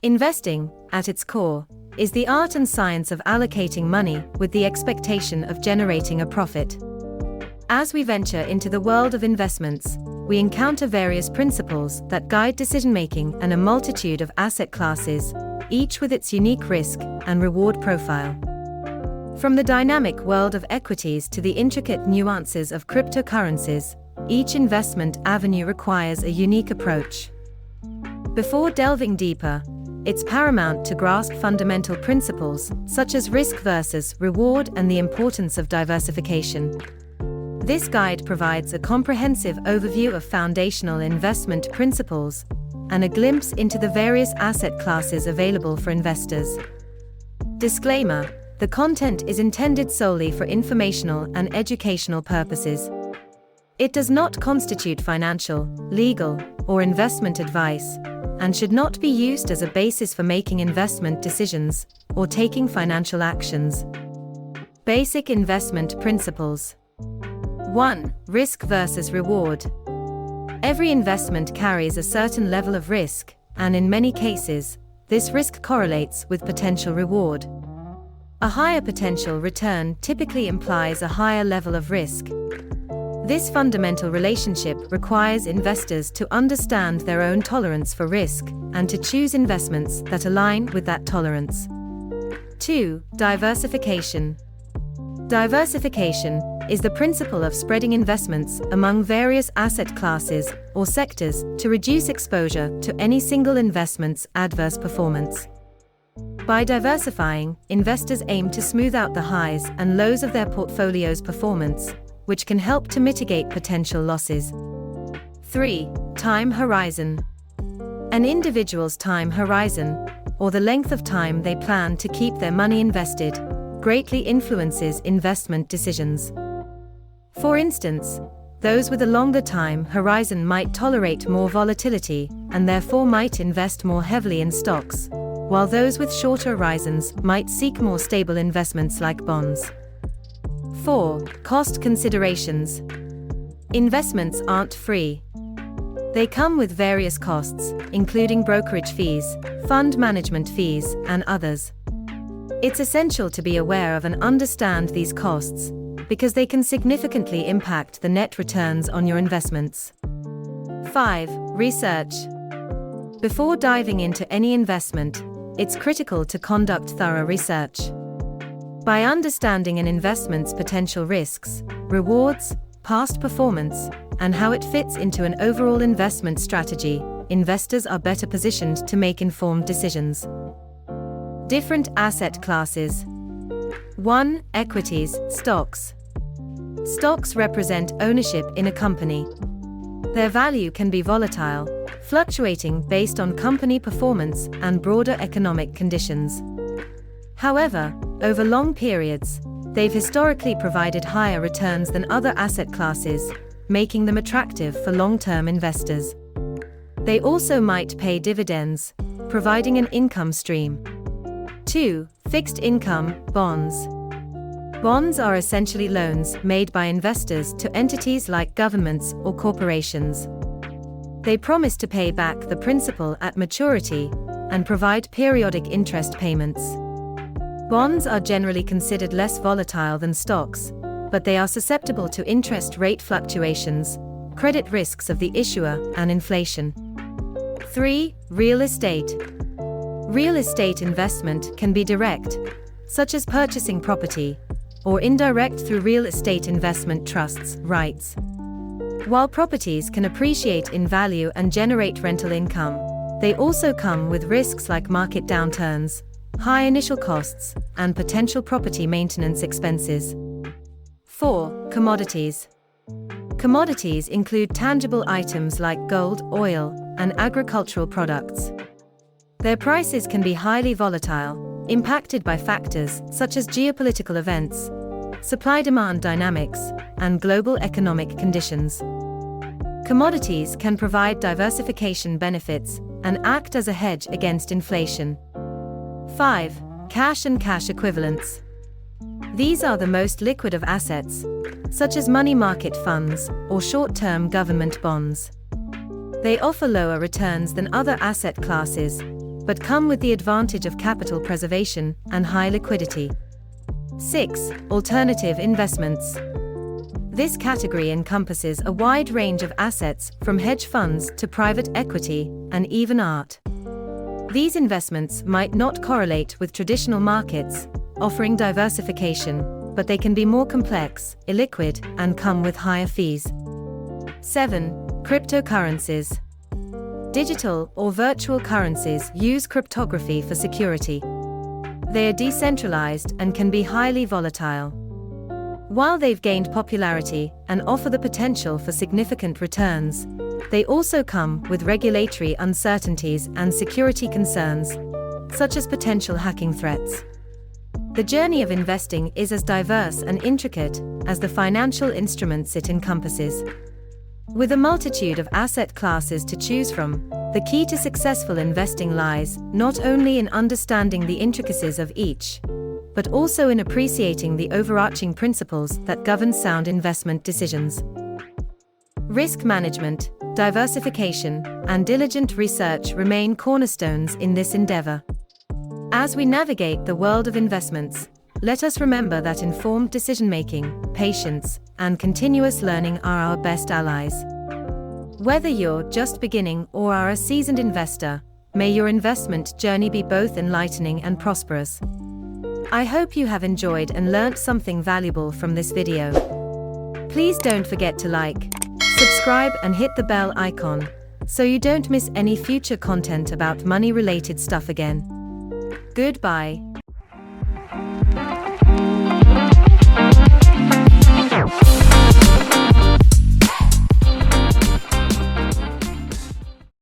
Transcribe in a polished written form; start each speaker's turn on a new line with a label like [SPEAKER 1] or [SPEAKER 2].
[SPEAKER 1] Investing, at its core, is the art and science of allocating money with the expectation of generating a profit. As we venture into the world of investments, we encounter various principles that guide decision-making and a multitude of asset classes, each with its unique risk and reward profile. From the dynamic world of equities to the intricate nuances of cryptocurrencies, each investment avenue requires a unique approach. Before delving deeper, it's paramount to grasp fundamental principles such as risk versus reward and the importance of diversification. This guide provides a comprehensive overview of foundational investment principles and a glimpse into the various asset classes available for investors. Disclaimer: the content is intended solely for informational and educational purposes. It does not constitute financial, legal, or investment advice, and should not be used as a basis for making investment decisions or taking financial actions. Basic investment principles. 1. Risk versus reward. Every investment carries a certain level of risk, and in many cases, this risk correlates with potential reward. A higher potential return typically implies a higher level of risk. This fundamental relationship requires investors to understand their own tolerance for risk and to choose investments that align with that tolerance. 2. Diversification. Diversification is the principle of spreading investments among various asset classes or sectors to reduce exposure to any single investment's adverse performance. By diversifying, investors aim to smooth out the highs and lows of their portfolio's performance, which can help to mitigate potential losses. 3. Time horizon. An individual's time horizon, or the length of time they plan to keep their money invested, greatly influences investment decisions. For instance, those with a longer time horizon might tolerate more volatility and therefore might invest more heavily in stocks, while those with shorter horizons might seek more stable investments like bonds. 4. Cost considerations. Investments aren't free. They come with various costs, including brokerage fees, fund management fees, and others. It's essential to be aware of and understand these costs, because they can significantly impact the net returns on your investments. 5. Research. Before diving into any investment, it's critical to conduct thorough research. By understanding an investment's potential risks, rewards, past performance, and how it fits into an overall investment strategy, investors are better positioned to make informed decisions. Different asset classes. 1. Equities, stocks. Stocks represent ownership in a company. Their value can be volatile, fluctuating based on company performance and broader economic conditions. However, over long periods, they've historically provided higher returns than other asset classes, making them attractive for long-term investors. They also might pay dividends, providing an income stream. 2. Fixed income, bonds. Bonds are essentially loans made by investors to entities like governments or corporations. They promise to pay back the principal at maturity and provide periodic interest payments. Bonds are generally considered less volatile than stocks, but they are susceptible to interest rate fluctuations, credit risks of the issuer, and inflation. 3. Real estate. Real estate investment can be direct, such as purchasing property, or indirect through real estate investment trusts, REITs. While properties can appreciate in value and generate rental income, they also come with risks like market downturns, high initial costs, and potential property maintenance expenses. 4. Commodities. Commodities include tangible items like gold, oil, and agricultural products. Their prices can be highly volatile, impacted by factors such as geopolitical events, supply-demand dynamics, and global economic conditions. Commodities can provide diversification benefits and act as a hedge against inflation. 5. Cash and cash equivalents. These are the most liquid of assets, such as money market funds or short-term government bonds. They offer lower returns than other asset classes, but come with the advantage of capital preservation and high liquidity. 6. Alternative investments. This category encompasses a wide range of assets, from hedge funds to private equity, and even art. These investments might not correlate with traditional markets, offering diversification, but they can be more complex, illiquid, and come with higher fees. 7. Cryptocurrencies. Digital or virtual currencies use cryptography for security. They are decentralized and can be highly volatile. While they've gained popularity and offer the potential for significant returns, they also come with regulatory uncertainties and security concerns, such as potential hacking threats. The journey of investing is as diverse and intricate as the financial instruments it encompasses. With a multitude of asset classes to choose from, the key to successful investing lies not only in understanding the intricacies of each, but also in appreciating the overarching principles that govern sound investment decisions. Risk management, diversification, and diligent research remain cornerstones in this endeavor. As we navigate the world of investments, let us remember that informed decision-making, patience, and continuous learning are our best allies. Whether you're just beginning or are a seasoned investor, may your investment journey be both enlightening and prosperous. I hope you have enjoyed and learnt something valuable from this video. Please don't forget to like, subscribe, and hit the bell icon, so you don't miss any future content about money-related stuff again. Goodbye.